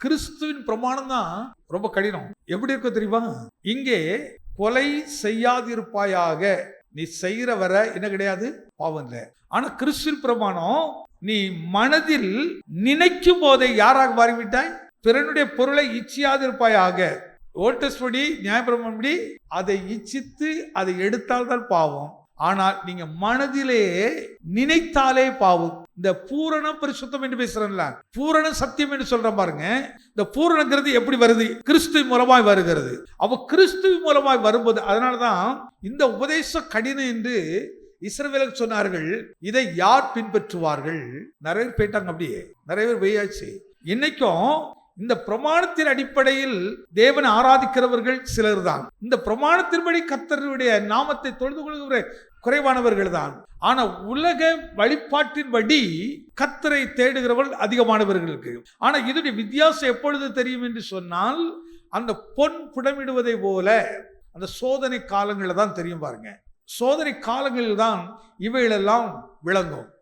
கிறிஸ்துவின் பிரமாணம் தான் ரொம்ப கடினம். எப்படி இருக்க தெரியுமா? இங்கே கொலை செய்யாதிருப்பாயாக, நீ செய்யற வர என்ன கிடையாது, பாவம் இல்லை. ஆனா கிறிஸ்துவின் பிரமாணம், நீ மனதில் நினைக்கும் போதே யாராக மாறிவிட்டாய்? பிறனுடைய பொருளை இச்சியாதிருப்பாயாக. ஓல்ட் டெஸ்ட்படி நியாயப்பிரமாணப்படி அதை இச்சித்து அதை எடுத்தால்தான் பாவம். ஆனால் நீங்க மனதிலே நினைத்தாலே பாவம். இந்த பூரண பரிசுத்தம் என்று பேசுறேன்ல, பூரண சத்தியம் என்று சொல்ற பாருங்க. இந்த பூரணங்கிறது எப்படி வருது? கிறிஸ்து மூலமாய் வருகிறது. அப்ப கிறிஸ்து மூலமாய் வரும்போது, அதனாலதான் இந்த உபதேச கடினம் என்று இஸ்ரவேலுக்கு சொன்னார்கள். இதை யார் பின்பற்றுவார்கள்? நிறைய பேர் போயிட்டாங்க, அப்படியே நிறைய பேர் போயாச்சு. இன்னைக்கும் இந்த பிரமாணத்தின் அடிப்படையில் தேவனை ஆராதிக்கிறவர்கள் சிலர் தான். இந்த பிரமாணத்தின்படி கர்த்தருடைய நாமத்தை தொழுது கொள்கிற குறைவானவர்கள் தான். ஆனா உலக வழிபாட்டின்படி கர்த்தரை தேடுகிறவர்கள் அதிகமானவர்களுக்கு. ஆனா இதனுடைய வித்தியாசம் எப்பொழுது தெரியும் என்று சொன்னால், அந்த பொன் புடமிடுவதை போல அந்த சோதனை காலங்களில் தான் தெரியும். பாருங்க, சோதனை காலங்களில் தான் இவைகளெல்லாம் விளங்கும்.